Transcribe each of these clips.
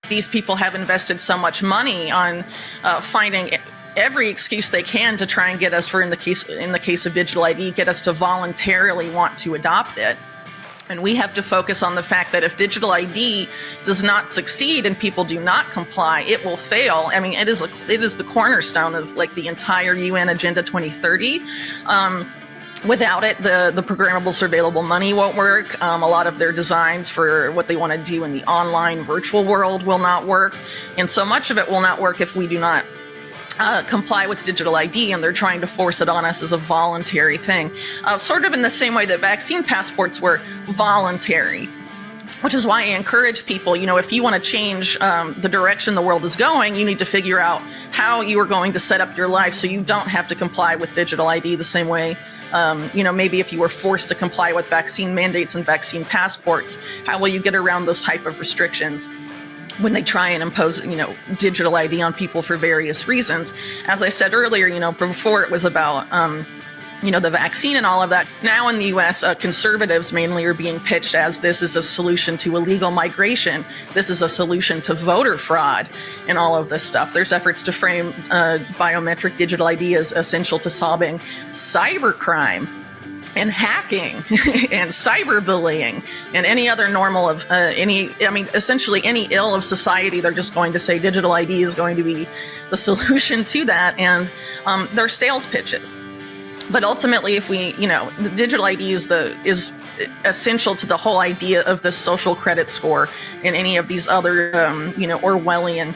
These people have invested so much money on finding every excuse they can to try and get us, in the case of digital ID, get us to voluntarily want to adopt it. And we have to focus on the fact that if digital ID does not succeed and people do not comply, it will fail. I mean, it is the cornerstone of like the entire UN Agenda 2030. Without it, the programmable surveillable money won't work. A lot of their designs for what they want to do in the online virtual world will not work. And so much of it will not work if we do not comply with digital ID, and they're trying to force it on us as a voluntary thing. Sort of in the same way that vaccine passports were voluntary. Which is why I encourage people, if you want to change the direction the world is going, you need to figure out how you are going to set up your life so you don't have to comply with digital ID the same way. Maybe if you were forced to comply with vaccine mandates and vaccine passports, how will you get around those type of restrictions when they try and impose, digital ID on people for various reasons? As I said earlier, before it was about the vaccine and all of that. Now in the U.S., conservatives mainly are being pitched as this is a solution to illegal migration. This is a solution to voter fraud and all of this stuff. There's efforts to frame biometric digital ID as essential to solving cybercrime and hacking and cyberbullying and any other normal of essentially any ill of society. They're just going to say digital ID is going to be the solution to that. And they're sales pitches. But ultimately, if we, the digital ID is essential to the whole idea of the social credit score and any of these other, Orwellian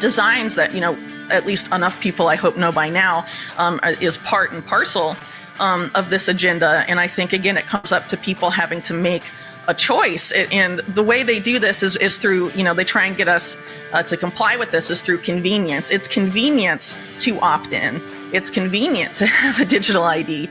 designs that, at least enough people I hope know by now, is part and parcel of this agenda. And I think, again, it comes up to people having to make a choice. And the way they do this is through, they try and get us to comply with this is through convenience. It's convenience to opt in. It's convenient to have a digital ID.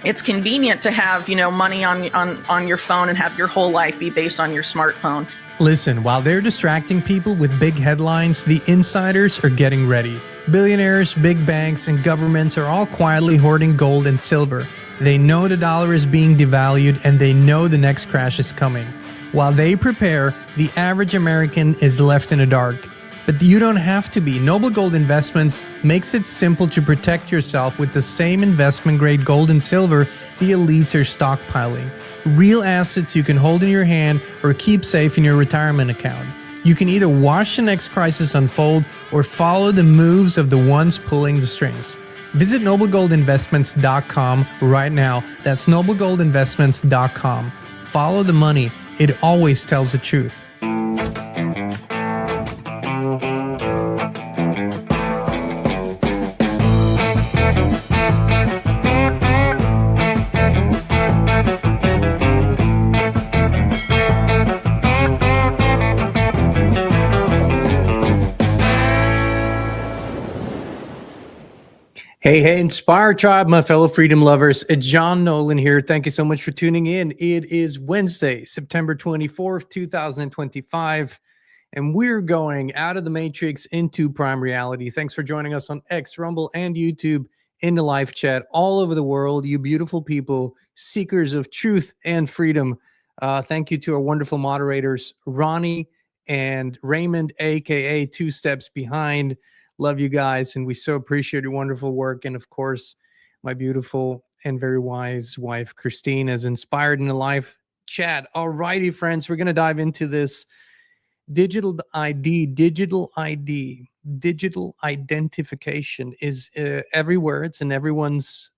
It's convenient to have, money on your phone and have your whole life be based on your smartphone. Listen, while they're distracting people with big headlines, the insiders are getting ready. Billionaires, big banks, and governments are all quietly hoarding gold and silver. They know the dollar is being devalued, and they know the next crash is coming. While they prepare, the average American is left in the dark. But you don't have to be. Noble Gold Investments makes it simple to protect yourself with the same investment-grade gold and silver the elites are stockpiling. Real assets you can hold in your hand or keep safe in your retirement account. You can either watch the next crisis unfold or follow the moves of the ones pulling the strings. Visit noblegoldinvestments.com right now. That's noblegoldinvestments.com. Follow the money. It always tells the truth. Hey, Inspire Tribe, my fellow freedom lovers. It's John Nolan here. Thank you so much for tuning in. It is Wednesday, September 24th, 2025, and we're going out of the matrix into prime reality. Thanks for joining us on X, Rumble, and YouTube in the live chat all over the world. You beautiful people, seekers of truth and freedom. Thank you to our wonderful moderators, Ronnie and Raymond, aka Two Steps Behind. Love you guys, and we so appreciate your wonderful work. And of course, my beautiful and very wise wife, Christine, has inspired in the live chat. All righty, friends, we're going to dive into this digital ID. Digital identification is everywhere. It's in everyone's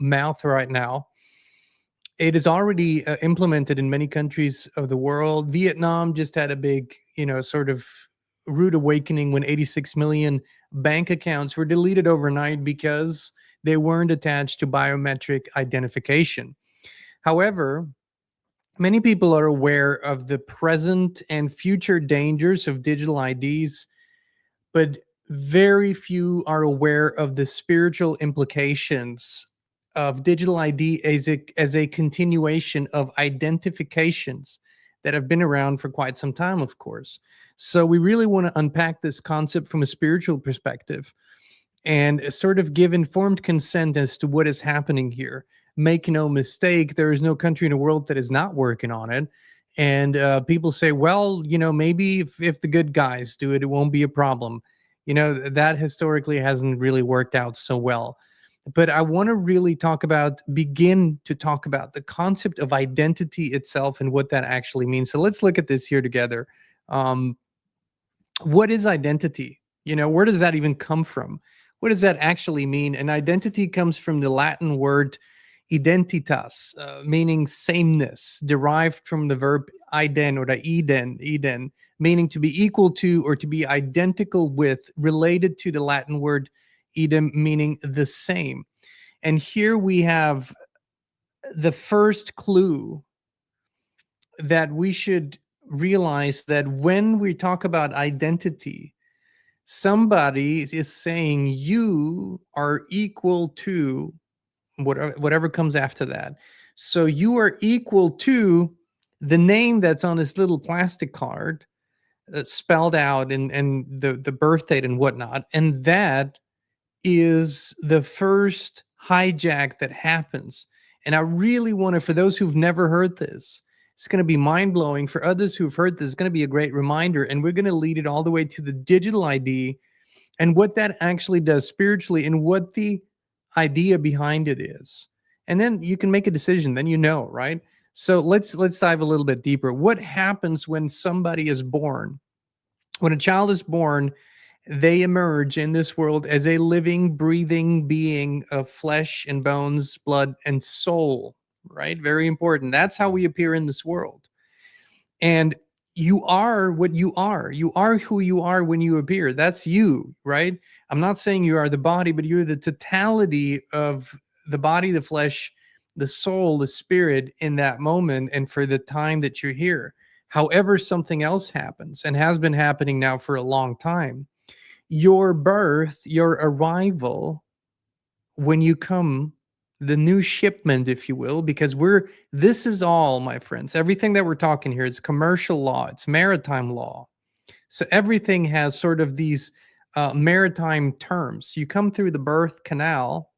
mouth right now. It is already implemented in many countries of the world. Vietnam just had a big, sort of rude awakening when 86 million bank accounts were deleted overnight because they weren't attached to biometric identification. However, many people are aware of the present and future dangers of digital IDs, but very few are aware of the spiritual implications of digital ID as a continuation of identifications that have been around for quite some time, of course. So we really want to unpack this concept from a spiritual perspective and sort of give informed consent as to what is happening here. Make no mistake, there is no country in the world that is not working on it. And people say, well, maybe if the good guys do it, it won't be a problem. That historically hasn't really worked out so well. But I want to really begin to talk about the concept of identity itself and what that actually means. So let's look at this here together. Um, what is identity? Where does that even come from? What does that actually mean? And identity comes from the Latin word identitas, meaning sameness, derived from the verb iden or the eden, meaning to be equal to or to be identical with, related to the Latin word idem, meaning the same. And here we have the first clue that we should realize that when we talk about identity, somebody is saying you are equal to whatever comes after that. So you are equal to the name that's on this little plastic card, spelled out, and the birth date and whatnot. And that is the first hijack that happens. And I really want to, for those who've never heard this, it's going to be mind blowing. For others who've heard this, it's going to be a great reminder. And we're going to lead it all the way to the digital ID and what that actually does spiritually and what the idea behind it is. And then you can make a decision, then right? So let's dive a little bit deeper. What happens when somebody is born? When a child is born, they emerge in this world as a living, breathing being of flesh and bones, blood and soul, right? Very important. That's how we appear in this world. And you are what you are. You are who you are when you appear. That's you, right? I'm not saying you are the body, but you're the totality of the body, the flesh, the soul, the spirit in that moment and for the time that you're here. However, something else happens and has been happening now for a long time. Your birth, your arrival, when you come, the new shipment, if you will, because this is all, my friends, everything that we're talking here, it's commercial law, it's maritime law. So everything has sort of these maritime terms. You come through the birth canal,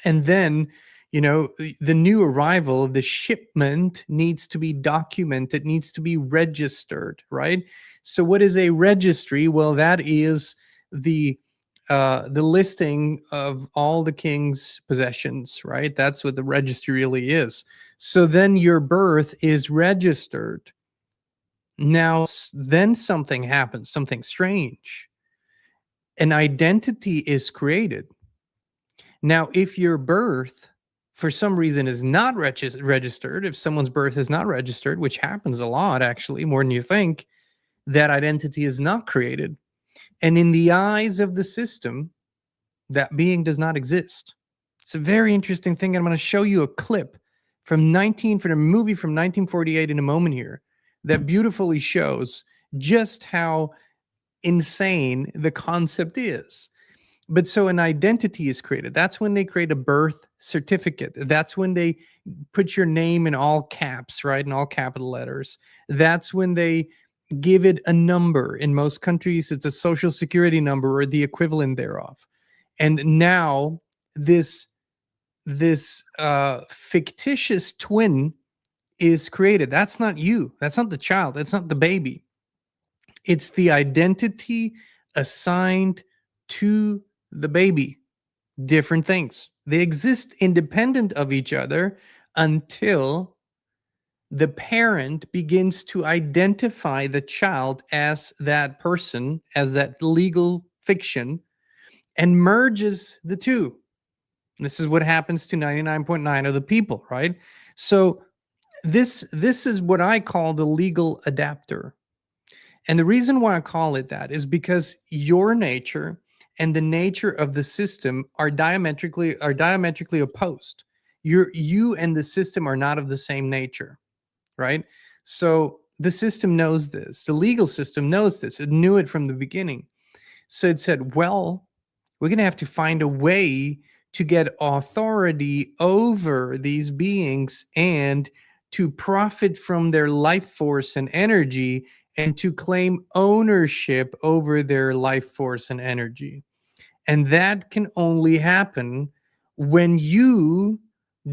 and then, the new arrival, the shipment needs to be documented, needs to be registered, right? So what is a registry? Well, that is the listing of all the king's possessions, right? That's what the registry really is. So then your birth is registered. Now, then something happens, something strange. An identity is created. Now, if your birth, for some reason, is not registered, if someone's birth is not registered, which happens a lot, actually, more than you think, that identity is not created. And in the eyes of the system, that being does not exist. It's a very interesting thing. I'm going to show you a clip from a movie from 1948 in a moment here that beautifully shows just how insane the concept is. But so an identity is created. That's when they create a birth certificate. That's when they put your name in all caps, right? In all capital letters. That's when they give it a number. In most countries, it's a social security number or the equivalent thereof. And now this fictitious twin is created. That's not you. That's not the child. That's not the baby. It's the identity assigned to the baby. Different things. They exist independent of each other until the parent begins to identify the child as that person, as that legal fiction, and merges the two. This is what happens to 99.9 of the people, right? So this is what I call the legal adapter. And the reason why I call it that is because your nature and the nature of the system are diametrically opposed. You and the system are not of the same nature, right? So the system knows this. The legal system knows this. It knew it from the beginning. So it said, well, we're going to have to find a way to get authority over these beings and to profit from their life force and energy and to claim ownership over their life force and energy. And that can only happen when you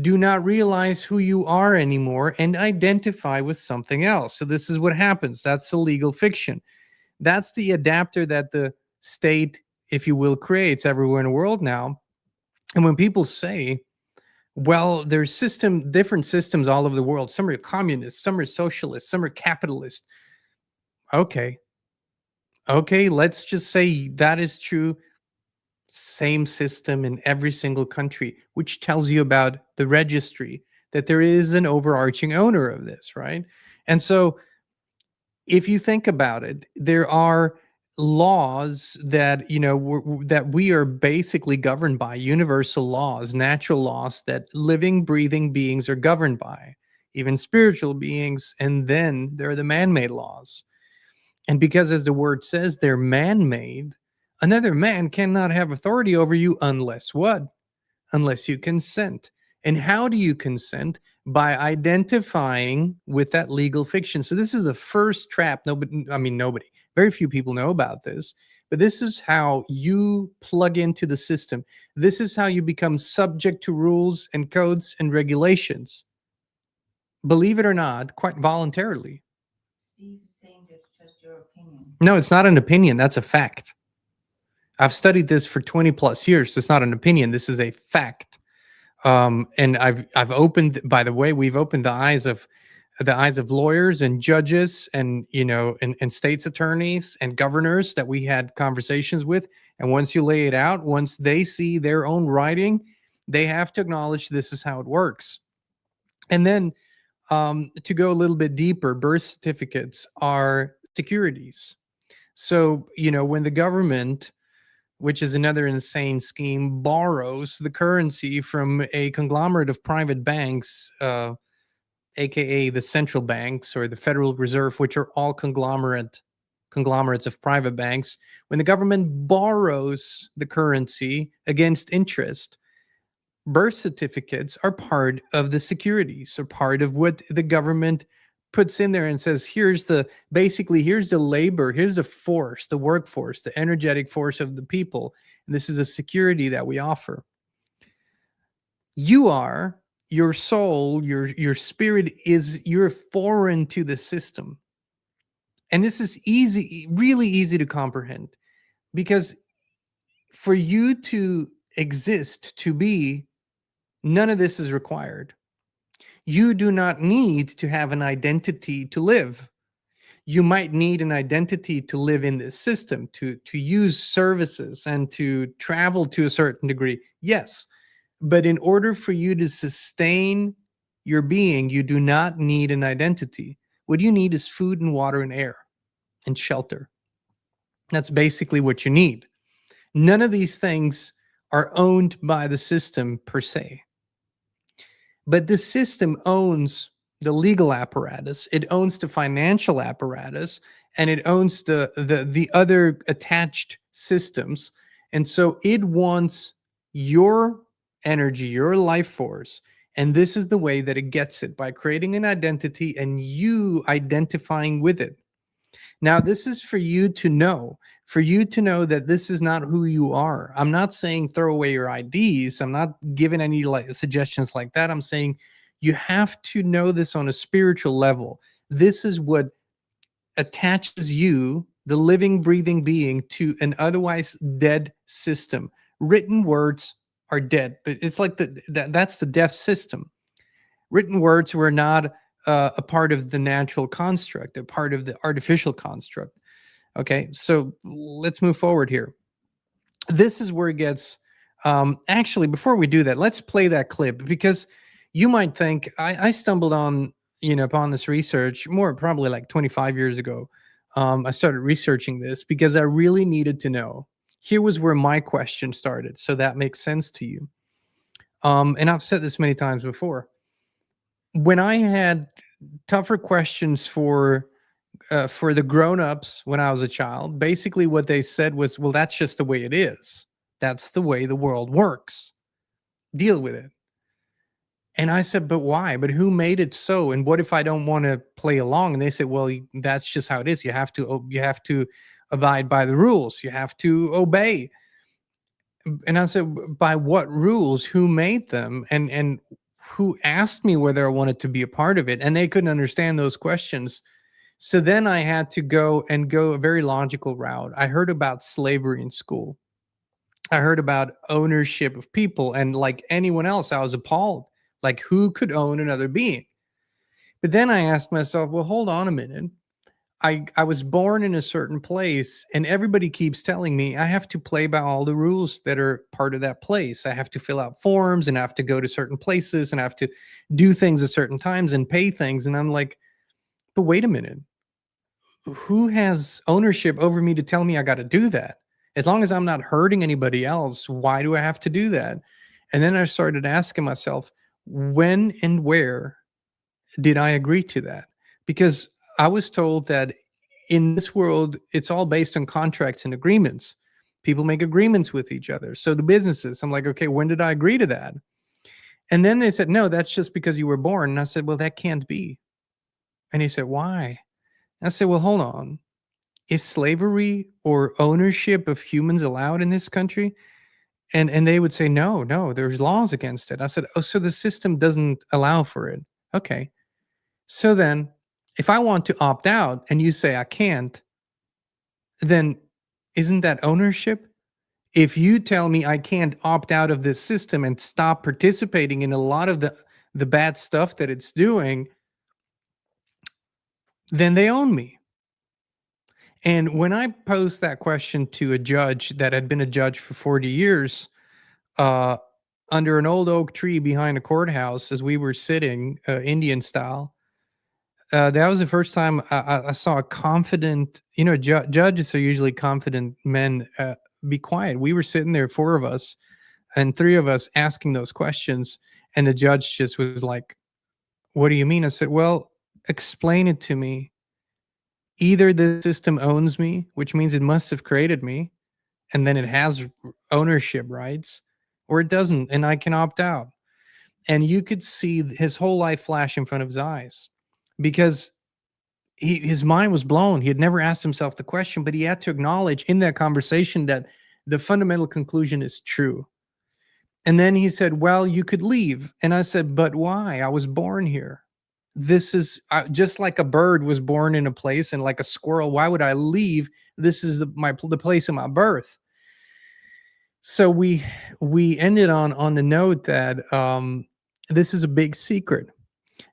do not realize who you are anymore and identify with something else. So this is what happens. That's the legal fiction. That's the adapter that the state, if you will, creates everywhere in the world now. And when people say, well, there's different systems all over the world. Some are communist, some are socialist, some are capitalist. Okay. Okay, let's just say that is true. Same system in every single country, which tells you about the registry, that there is an overarching owner of this, right? And so if you think about it, there are laws that that we are basically governed by, universal laws, natural laws that living, breathing beings are governed by, even spiritual beings. And then there are the man-made laws. And because, as the word says, they're man-made, another man cannot have authority over you unless what? Unless you consent. And how do you consent? By identifying with that legal fiction. So this is the first trap. Nobody, very few people know about this, but this is how you plug into the system. This is how you become subject to rules and codes and regulations. Believe it or not, quite voluntarily. Steve is saying that's just your opinion. No, it's not an opinion. That's a fact. I've studied this for 20 plus years. It's not an opinion. This is a fact. And I've opened, by the way, we've opened the eyes of lawyers and judges and, and states attorneys and governors that we had conversations with. And once you lay it out, once they see their own writing, they have to acknowledge this is how it works. And then to go a little bit deeper, birth certificates are securities. So, when the government, which is another insane scheme, borrows the currency from a conglomerate of private banks, aka the central banks or the Federal Reserve, which are all conglomerates of private banks. When the government borrows the currency against interest, birth certificates are part of the securities, or part of what the government puts in there and says, here's the labor, here's the force, the workforce, the energetic force of the people. And this is a security that we offer. Your soul, your spirit you're foreign to the system. And this is easy, really easy to comprehend, because for you to exist, to be, none of this is required. You do not need to have an identity to live. You might need an identity to live in this system, to use services and to travel to a certain degree. Yes. But in order for you to sustain your being, you do not need an identity. What you need is food and water and air and shelter. That's basically what you need. None of these things are owned by the system per se. But the system owns the legal apparatus, it owns the financial apparatus, and it owns the other attached systems. And so it wants your energy, your life force. And this is the way that it gets it, by creating an identity and you identifying with it. Now, this is for you to know that this is not who you are. I'm not saying throw away your IDs. I'm not giving any suggestions like that. I'm saying you have to know this on a spiritual level. This is what attaches you, the living, breathing being, to an otherwise dead system. Written words are dead. It's like that's the deaf system. Written words were not a part of the natural construct, a part of the artificial construct. Okay, so let's move forward here. This is where it gets, actually, before we do that, let's play that clip, because you might think, I stumbled on, upon this research probably like 25 years ago. I started researching this because I really needed to know. Here was where my question started. So that makes sense to you. And I've said this many times before. When I had tougher questions for the grown-ups when I was a child, basically what they said was, well, that's just the way it is. That's the way the world works. Deal with it. And I said, but why? But who made it so? And what if I don't want to play along? And they said, well, that's just how it is. You have to abide by the rules. You have to obey. And I said, by what rules? Who made them? And who asked me whether I wanted to be a part of it, and they couldn't understand those questions. So then I had to go a very logical route. I heard about slavery in school. I heard about ownership of people, and like anyone else, I was appalled. Like, who could own another being? But then I asked myself, well, hold on a minute. I was born in a certain place, and everybody keeps telling me I have to play by all the rules that are part of that place. I have to fill out forms, and I have to go to certain places, and I have to do things at certain times and pay things. And I'm like, but wait a minute. Who has ownership over me to tell me I got to do that? As long as I'm not hurting anybody else, why do I have to do that? And then I started asking myself, when and where did I agree to that? Because I was told that in this world, it's all based on contracts and agreements. People make agreements with each other. So the businesses, I'm like, okay, when did I agree to that? And then they said, no, that's just because you were born. And I said, well, that can't be. And he said, why? I said, well, hold on. Is slavery or ownership of humans allowed in this country? And they would say, no, there's laws against it. I said, oh, so the system doesn't allow for it. Okay. So then if I want to opt out and you say I can't, then isn't that ownership? If you tell me I can't opt out of this system and stop participating in a lot of the bad stuff that it's doing, then they own me. And when I posed that question to a judge that had been a judge for 40 years, under an old oak tree behind a courthouse as we were sitting, Indian style, that was the first time I saw a confident, judges are usually confident men. Be quiet. We were sitting there, four of us, and three of us asking those questions. And the judge just was like, what do you mean? I said, well, explain it to me. Either the system owns me, which means it must have created me, and then it has ownership rights, or it doesn't, and I can opt out. And you could see his whole life flash in front of his eyes because his mind was blown. He had never asked himself the question, but he had to acknowledge in that conversation that the fundamental conclusion is true. And then he said, well, you could leave. And I said, but why? I was born here. This is just like a bird was born in a place, and like a squirrel, why would I leave? This is the place of my birth. So we ended on the note that this is a big secret.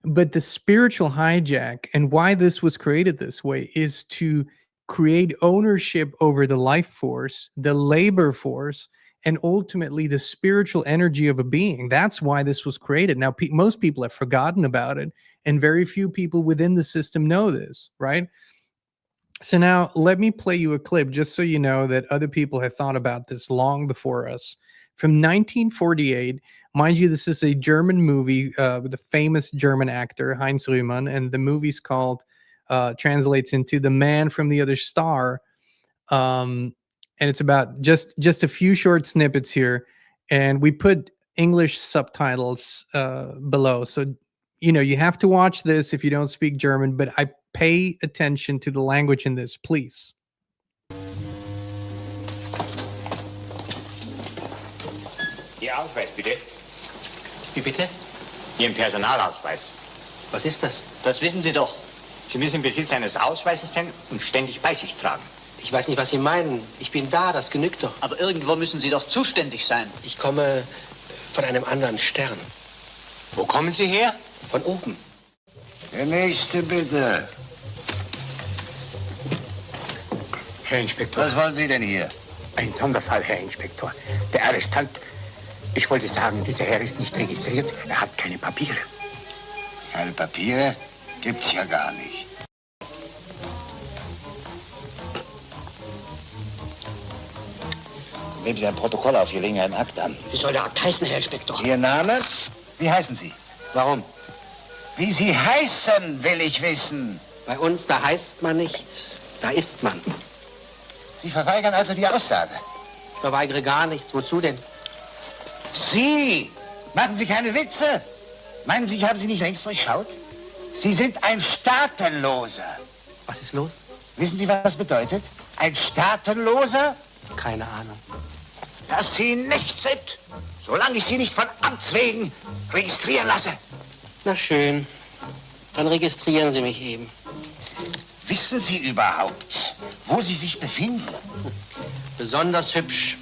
But the spiritual hijack and why this was created this way is to create ownership over the life force, the labor force, and ultimately the spiritual energy of a being. That's why this was created. Now, most people have forgotten about it, and very few people within the system know this, right? So now let me play you a clip just so you know that other people have thought about this long before us. From 1948, mind you, this is a German movie with a famous German actor, Heinz Rühmann, and the movie's called, translates into The Man from the Other Star. And it's about just a few short snippets here. And we put English subtitles below. So, you have to watch this if you don't speak German, but I pay attention to the language in this, please. Ihr Ausweis, bitte. Wie bitte? Ihren Personalausweis. Was ist das? Das wissen Sie doch. Sie müssen im Besitz eines Ausweises sein und ständig bei sich tragen. Ich weiß nicht, was Sie meinen. Ich bin da, das genügt doch. Aber irgendwo müssen Sie doch zuständig sein. Ich komme von einem anderen Stern. Wo kommen Sie her? Von oben. Der nächste bitte. Herr Inspektor. Was wollen Sie denn hier? Ein Sonderfall, Herr Inspektor. Der Arrestant. Ich wollte sagen, dieser Herr ist nicht registriert. Er hat keine Papiere. Keine Papiere? Gibt's ja gar nicht. Nehmen Sie ein Protokoll auf, hier legen einen Akt an. Wie soll der Akt heißen, Herr Inspektor? Ihr Name? Wie heißen Sie? Warum? Wie Sie heißen, will ich wissen. Bei uns, da heißt man nicht, da ist man. Sie verweigern also die Aussage. Ich verweigere gar nichts. Wozu denn? Sie! Machen Sie keine Witze! Meinen Sie, ich habe Sie nicht längst durchschaut? Sie sind ein Staatenloser. Was ist los? Wissen Sie, was das bedeutet? Ein Staatenloser? Keine Ahnung. dass Sie nichts sind, solange ich Sie nicht von Amts wegen registrieren lasse. Na schön. Dann registrieren Sie mich eben. Wissen Sie überhaupt, wo Sie sich befinden? Besonders hübsch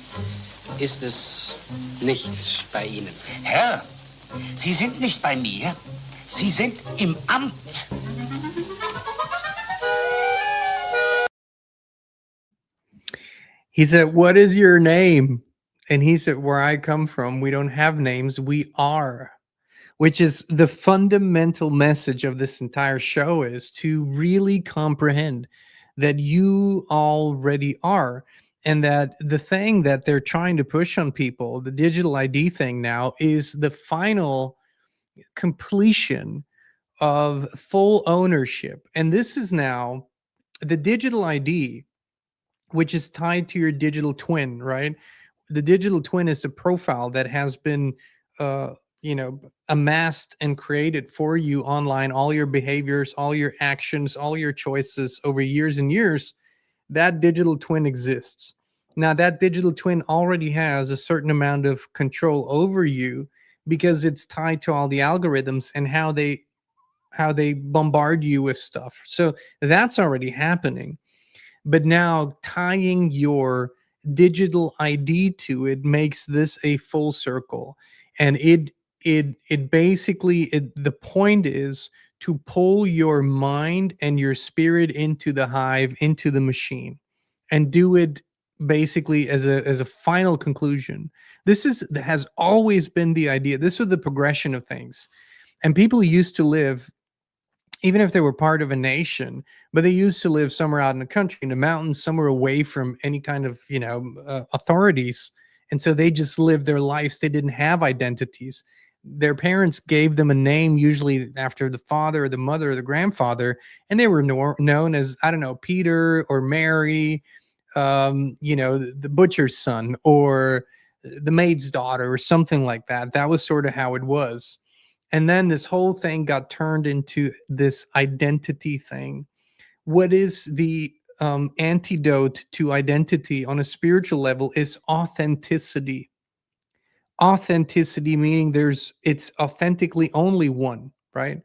ist es nicht bei Ihnen. Herr, Sie sind nicht bei mir, Sie sind im Amt. He said, "What is your name?" And he said, "Where I come from, we don't have names, we are." Which is the fundamental message of this entire show, is to really comprehend that you already are. And that the thing that they're trying to push on people, the digital ID thing now, is the final completion of full ownership. And this is now the digital ID, which is tied to your digital twin, right? The digital twin is the profile that has been, amassed and created for you online, all your behaviors, all your actions, all your choices over years and years. That digital twin exists. Now, that digital twin already has a certain amount of control over you because it's tied to all the algorithms and how they bombard you with stuff. So that's already happening. But now tying your digital ID to it makes this a full circle. And it basically, the point is to pull your mind and your spirit into the hive, into the machine, and do it basically as a final conclusion. This has always been the idea. This was the progression of things. And people used to live, even if they were part of a nation, but they used to live somewhere out in the country, in the mountains, somewhere away from any kind of, authorities. And so they just lived their lives. They didn't have identities. Their parents gave them a name, usually after the father or the mother or the grandfather, and they were known as, I don't know, Peter or Mary, the butcher's son or the maid's daughter or something like that. That was sort of how it was. And then this whole thing got turned into this identity thing. What is the antidote to identity on a spiritual level is authenticity. Authenticity meaning it's authentically only one, right?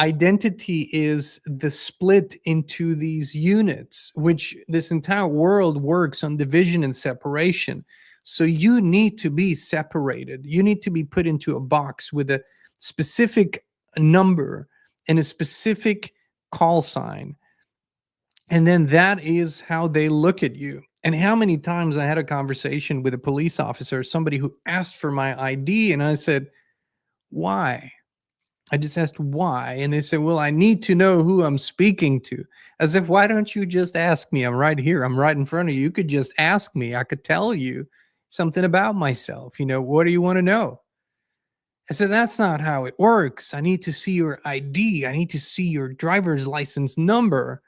Identity is the split into these units, which this entire world works on division and separation. So you need to be separated. You need to be put into a box with a specific number and a specific call sign. And then that is how they look at you. And how many times I had a conversation with a police officer, somebody who asked for my ID, and I said, why? I just asked why. And they said, well, I need to know who I'm speaking to. As if, why don't you just ask me? I'm right here. I'm right in front of you. You could just ask me. I could tell you something about myself. What do you want to know? I said, that's not how it works. I need to see your ID. I need to see your driver's license number.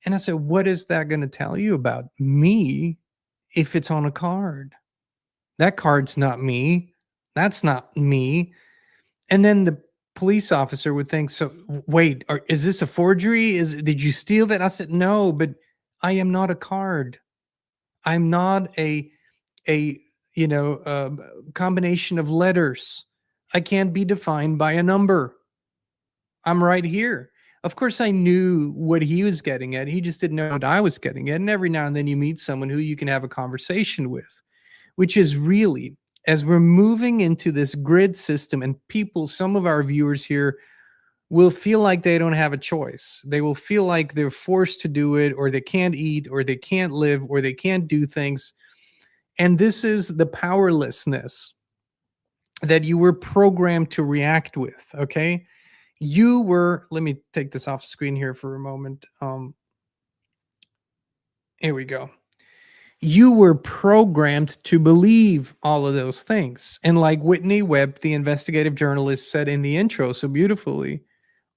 And I said, what is that going to tell you about me if it's on a card? That card's not me. That's not me. And then the police officer would think, so wait, is this a forgery? Did you steal that? I said, no, but I am not a card. I'm not a combination of letters. I can't be defined by a number. I'm right here. Of course, I knew what he was getting at. He just didn't know what I was getting at. And every now and then you meet someone who you can have a conversation with, which is really, as we're moving into this grid system, and some of our viewers here will feel like they don't have a choice. They will feel like they're forced to do it, or they can't eat, or they can't live, or they can't do things. And this is the powerlessness that you were programmed to react with, okay? Let me take this off screen here for a moment. Here we go. You were programmed to believe all of those things. And like Whitney Webb, the investigative journalist, said in the intro so beautifully,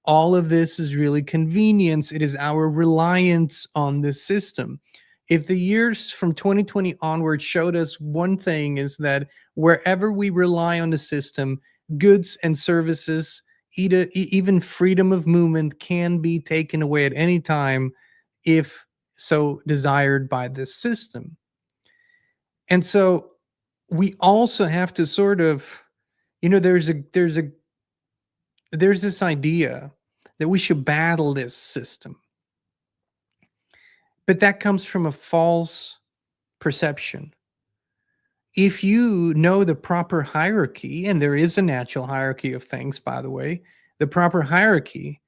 all of this is really convenience. It is our reliance on this system. If the years from 2020 onward showed us one thing, is that wherever we rely on the system, goods and services, even freedom of movement, can be taken away at any time if so desired by this system. And so we also have to sort of, there's this idea that we should battle this system. But that comes from a false perception. If you know the proper hierarchy, and there is a natural hierarchy of things, by the way, the proper hierarchy,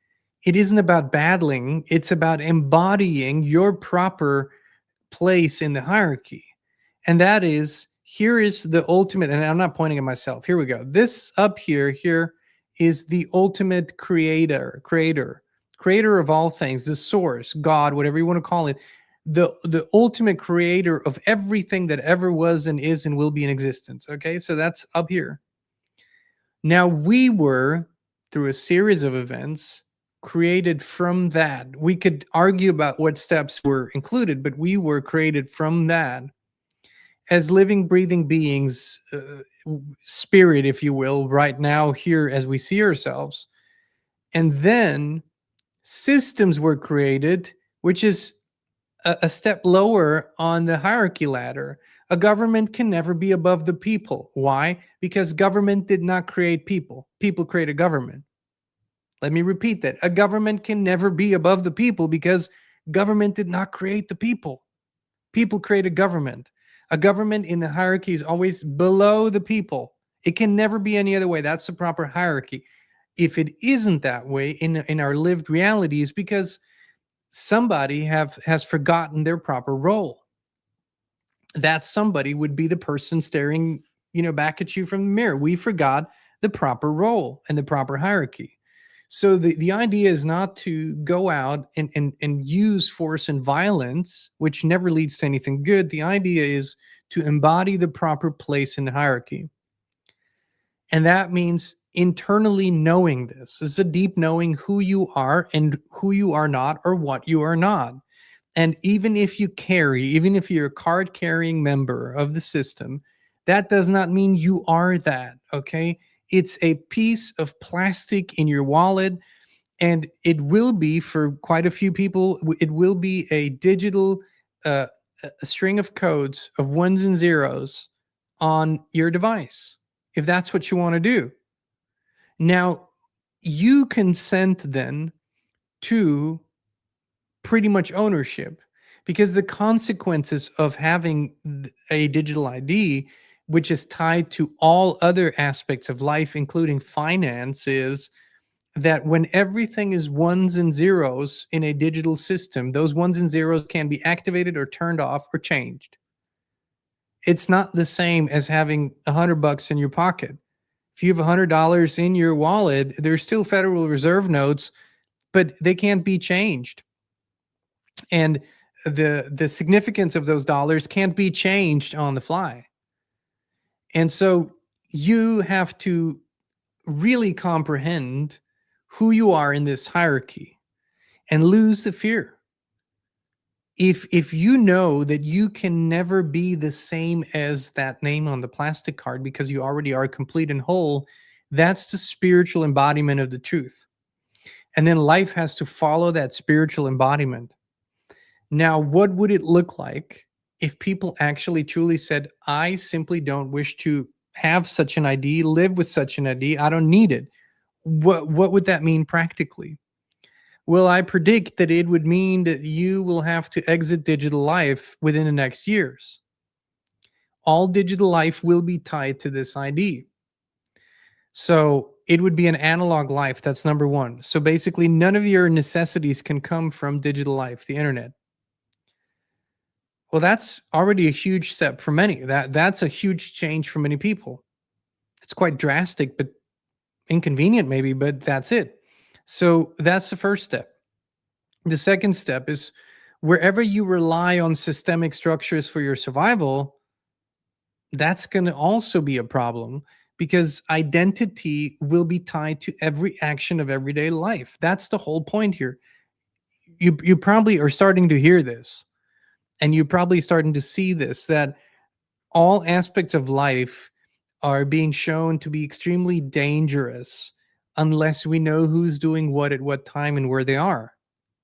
it isn't about battling, it's about embodying your proper place in the hierarchy. And that is, here is the ultimate, and I'm not pointing at myself. Here we go. This up here is the ultimate creator of all things, the source, God, whatever you want to call it, the ultimate creator of everything that ever was and is and will be in existence. Okay, so that's up here. Now we were, through a series of events, created from that. We could argue about what steps were included, but we were created from that as living, breathing beings, spirit, if you will, right now here as we see ourselves. And then systems were created, which is a step lower on the hierarchy ladder. A government can never be above the people. Why? Because government did not create people. People created government. Let me repeat that. A government can never be above the people because government did not create the people. People created government. A government in the hierarchy is always below the people. It can never be any other way. That's the proper hierarchy. If it isn't that way in our lived realities, because somebody has forgotten their proper role. That somebody would be the person staring, back at you from the mirror. We forgot the proper role and the proper hierarchy. So the idea is not to go out and use force and violence, which never leads to anything good. The idea is to embody the proper place in the hierarchy. And that means internally knowing this. This is a deep knowing who you are and who you are not, or what you are not. And even if you're a card carrying member of the system, that does not mean you are that. Okay. It's a piece of plastic in your wallet. And it will be, for quite a few people, it will be a digital a string of codes of ones and zeros on your device, if that's what you want to do. Now, you consent then to pretty much ownership, because the consequences of having a digital ID, which is tied to all other aspects of life, including finance, is that when everything is ones and zeros in a digital system, those ones and zeros can be activated or turned off or changed. It's not the same as having $100 in your pocket. If you have $100 in your wallet, there's still Federal Reserve notes, but they can't be changed. And the significance of those dollars can't be changed on the fly. And so you have to really comprehend who you are in this hierarchy and lose the fear. If you know that you can never be the same as that name on the plastic card because you already are complete and whole, that's the spiritual embodiment of the truth. And then life has to follow that spiritual embodiment. Now, what would it look like if people actually truly said, I simply don't wish to have such an ID, live with such an ID, I don't need it? What would that mean practically? Well, I predict that it would mean that you will have to exit digital life within the next years. All digital life will be tied to this ID. So it would be an analog life. That's number one. So basically, none of your necessities can come from digital life, the internet. Well, that's already a huge step for many. That's a huge change for many people. It's quite drastic, but inconvenient maybe, but that's it. So that's the first step. The second step is, wherever you rely on systemic structures for your survival, that's going to also be a problem, because identity will be tied to every action of everyday life. That's the whole point here. You probably are starting to hear this, and you're probably starting to see this, that all aspects of life are being shown to be extremely dangerous unless we know who's doing what at what time and where they are,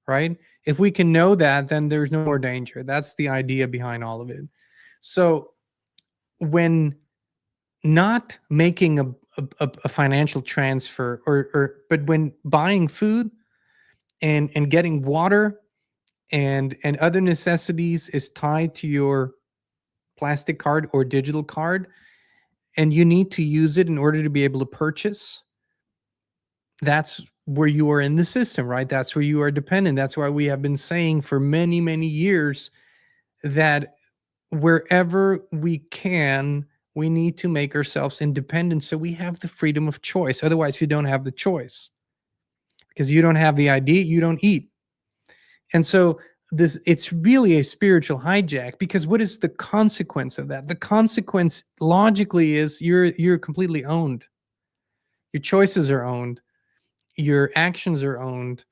right? If we can know that, then there's no more danger. That's the idea behind all of it. So when not making a financial transfer, but when buying food and getting water and other necessities is tied to your plastic card or digital card, and you need to use it in order to be able to purchase, that's where you are in the system, right? That's where you are dependent. That's why we have been saying for many, many years that wherever we can, we need to make ourselves independent so we have the freedom of choice. Otherwise, you don't have the choice because you don't have the ID, you don't eat. And so it's really a spiritual hijack, because what is the consequence of that? The consequence logically is you're completely owned. Your choices are owned. Your actions are owned.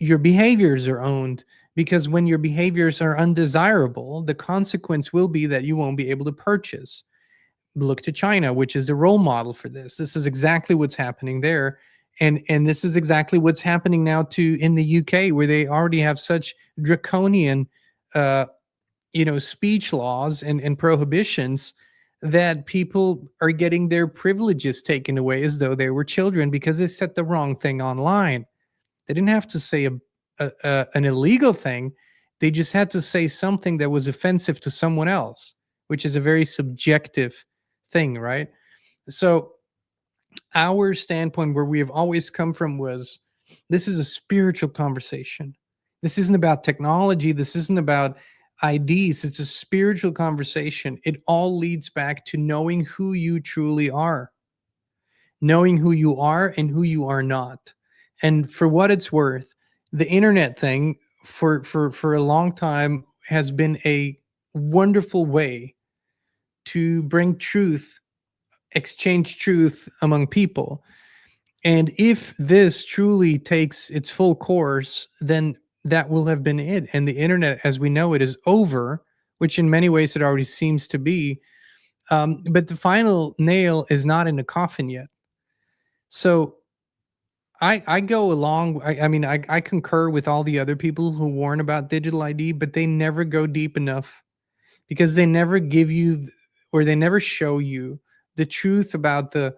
Your behaviors are owned, because when your behaviors are undesirable, the consequence will be that you won't be able to purchase. Look to China, which is the role model for this. This is exactly what's happening there. And this is exactly what's happening now too in the UK, where they already have such draconian speech laws and prohibitions that people are getting their privileges taken away as though they were children because they said the wrong thing online. They didn't have to say an illegal thing. They just had to say something that was offensive to someone else, which is a very subjective thing, right? So our standpoint, where we have always come from, was this is a spiritual conversation. This isn't about technology. This isn't about IDs. It's a spiritual conversation. It all leads back to knowing who you truly are, knowing who you are and who you are not. And for what it's worth, the internet thing for a long time has been a wonderful way to bring truth, exchange truth among people. And if this truly takes its full course, then that will have been it. And the internet as we know it is over, which in many ways it already seems to be. But the final nail is not in the coffin yet. So I go along. I mean, I concur with all the other people who warn about digital ID, but they never go deep enough, because they never give you or they never show you the truth about the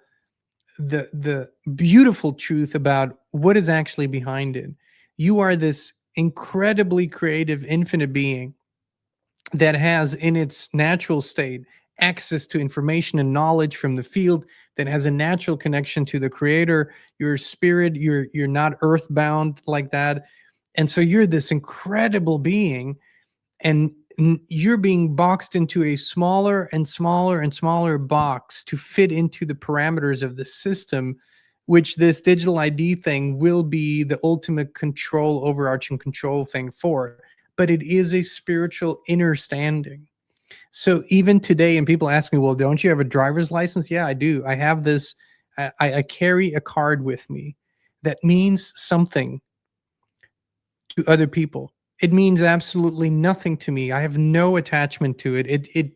beautiful truth about what is actually behind it. You are this incredibly creative infinite being that has in its natural state access to information and knowledge from the field, that has a natural connection to the creator. Your spirit, you're not earthbound like that. And so you're this incredible being, and you're being boxed into a smaller and smaller and smaller box to fit into the parameters of the system, which this digital ID thing will be the ultimate control, overarching control thing for. But it is a spiritual understanding. So even today, and people ask me, well, don't you have a driver's license? Yeah, I do. I have this, I carry a card with me that means something to other people. It means absolutely nothing to me. I have no attachment to it. It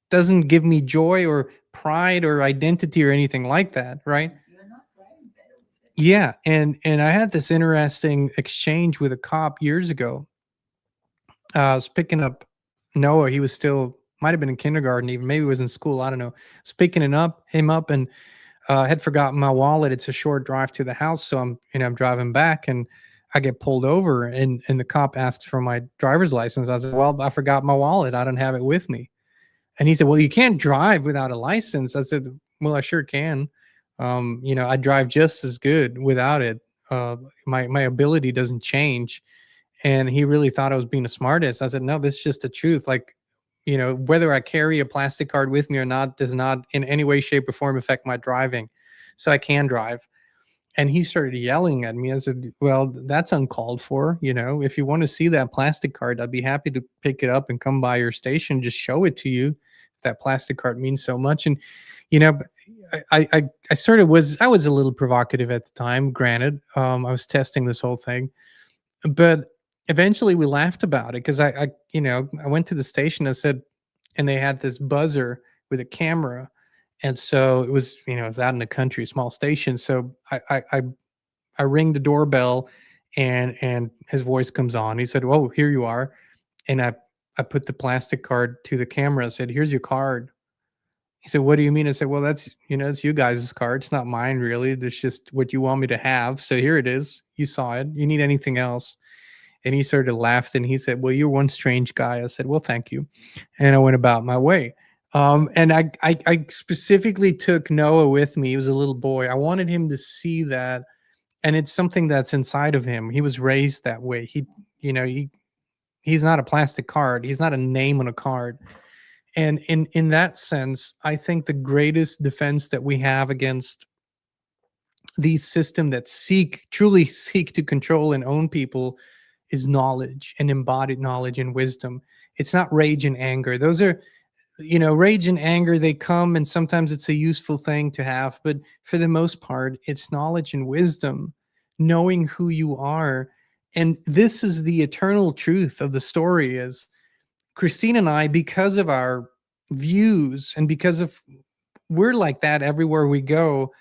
doesn't give me joy or pride or identity or anything like that, right? You're not driving better with it. Yeah, and I had this interesting exchange with a cop years ago. I was picking up Noah. He was still, might have been in kindergarten, even maybe he was in school. I don't know. I was picking him up, and had forgotten my wallet. It's a short drive to the house, so I'm driving back, and I get pulled over, and the cop asks for my driver's license. I said, well, I forgot my wallet. I don't have it with me. And he said, well, you can't drive without a license. I said, well, I sure can. I drive just as good without it. My ability doesn't change. And he really thought I was being a smartass. I said, no, this is just the truth. Like, whether I carry a plastic card with me or not does not in any way, shape, or form affect my driving. So I can drive. And he started yelling at me. I said, well, that's uncalled for. If you want to see that plastic card, I'd be happy to pick it up and come by your station, just show it to you. If that plastic card means so much. And, I sort of I was a little provocative at the time, granted. I was testing this whole thing, but eventually we laughed about it, because I went to the station. I said, and they had this buzzer with a camera. And so it was, it was out in the country, small station. So I ring the doorbell, and his voice comes on. He said, "Oh, here you are." And I put the plastic card to the camera. I said, "Here's your card. He said, "What do you mean?" I said, "Well, that's, it's you guys' car. It's not mine, really. That's just what you want me to have. So here it is. You saw it. You need anything else?" And he sort of laughed and he said, "Well, you're one strange guy." I said, "Well, thank you." And I went about my way. And I specifically took Noah with me. He was a little boy. I wanted him to see that. And it's something that's inside of him. He was raised that way. He's not a plastic card. He's not a name on a card. And in that sense, I think the greatest defense that we have against these systems that truly seek to control and own people is knowledge and embodied knowledge and wisdom. It's not rage and anger. Those are, rage and anger, they come and sometimes it's a useful thing to have, but for the most part, it's knowledge and wisdom, knowing who you are. And this is the eternal truth of the story is Christine and I, because of our views and because of we're like that everywhere we go,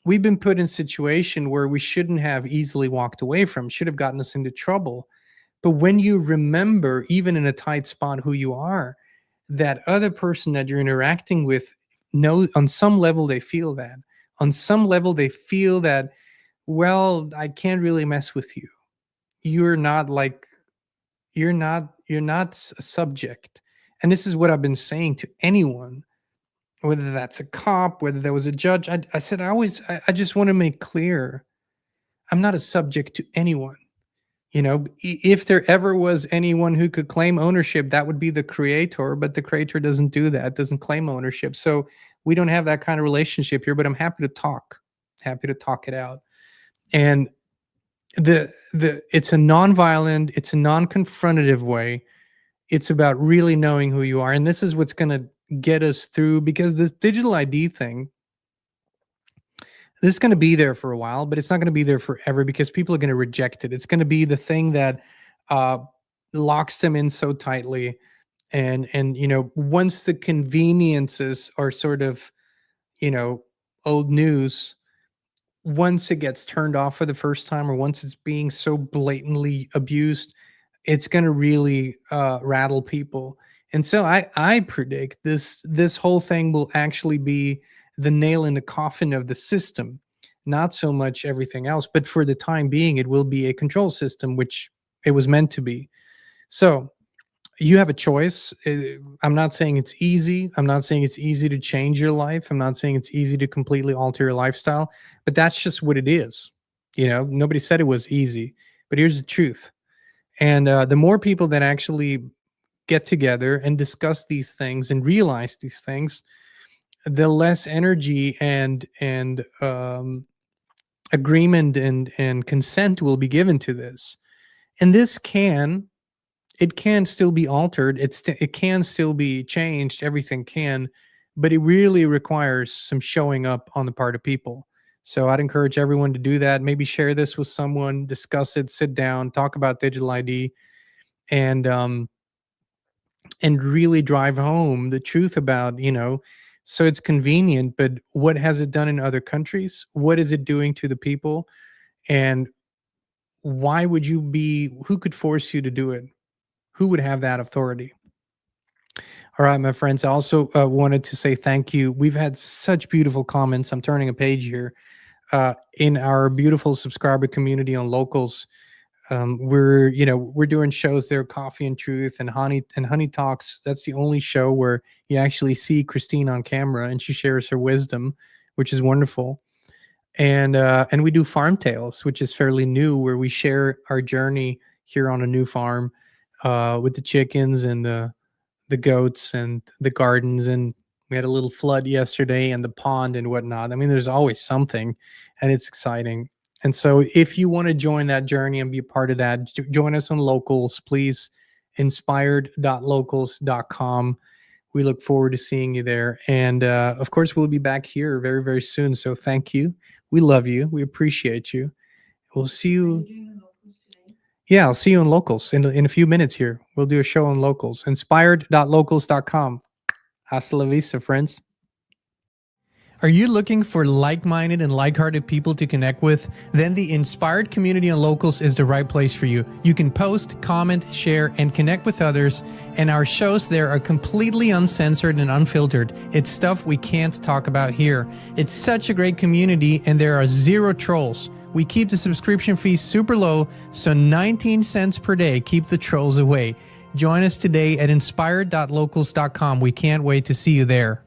we've been put in a situation where we shouldn't have easily walked away from, should have gotten us into trouble. But when you remember, even in a tight spot, who you are, that other person that you're interacting with knows on some level they feel that. On some level they feel that, well, I can't really mess with you. You're not a subject. And this is what I've been saying to anyone, whether that's a cop, whether there was a judge. I said, I just want to make clear, I'm not a subject to anyone. If there ever was anyone who could claim ownership, that would be the creator, but the creator doesn't do that, doesn't claim ownership. So we don't have that kind of relationship here, but I'm happy to talk it out. And it's a non-violent, it's a non-confrontative way. It's about really knowing who you are. And this is what's going to get us through, because this digital ID thing, this is going to be there for a while, but it's not going to be there forever because people are going to reject it. It's going to be the thing that locks them in so tightly. And once the conveniences are sort of, old news, once it gets turned off for the first time, or once it's being so blatantly abused, it's going to really rattle people. And so I predict this whole thing will actually be the nail in the coffin of the system, not so much everything else, but for the time being, it will be a control system, which it was meant to be. So you have a choice. I'm not saying it's easy. I'm not saying it's easy to change your life. I'm not saying it's easy to completely alter your lifestyle, but that's just what it is. Nobody said it was easy, but here's the truth. And the more people that actually get together and discuss these things and realize these things, the less energy and agreement and consent will be given to this. And it can still be altered. It can still be changed. Everything can, but it really requires some showing up on the part of people. So I'd encourage everyone to do that. Maybe share this with someone, discuss it, sit down, talk about digital ID, and really drive home the truth about, so it's convenient, but what has it done in other countries? What is it doing to the people? And why would who could force you to do it? Who would have that authority? All right, my friends, I also wanted to say thank you. We've had such beautiful comments. I'm turning a page here. In our beautiful subscriber community on Locals, we're doing shows there, Coffee and Truth and Honey Talks. That's the only show where you actually see Christine on camera and she shares her wisdom, which is wonderful. And we do Farm Tales, which is fairly new, where we share our journey here on a new farm with the chickens and the goats and the gardens. And we had a little flood yesterday and the pond and whatnot. I mean, there's always something, and it's exciting. And so if you want to join that journey and be a part of that, join us on Locals, please. Inspired.locals.com. We look forward to seeing you there. And of course, we'll be back here very, very soon. So thank you. We love you. We appreciate you. We'll see you. Yeah, I'll see you on Locals in a few minutes here. We'll do a show on Locals. Inspired.locals.com. Hasta la vista, friends. Are you looking for like-minded and like-hearted people to connect with? Then the Inspired Community on Locals is the right place for you. You can post, comment, share, and connect with others, and our shows there are completely uncensored and unfiltered. It's stuff we can't talk about here. It's such a great community, and there are 0 trolls. We keep the subscription fee super low, so 19 cents per day keep the trolls away. Join us today at inspired.locals.com. We can't wait to see you there.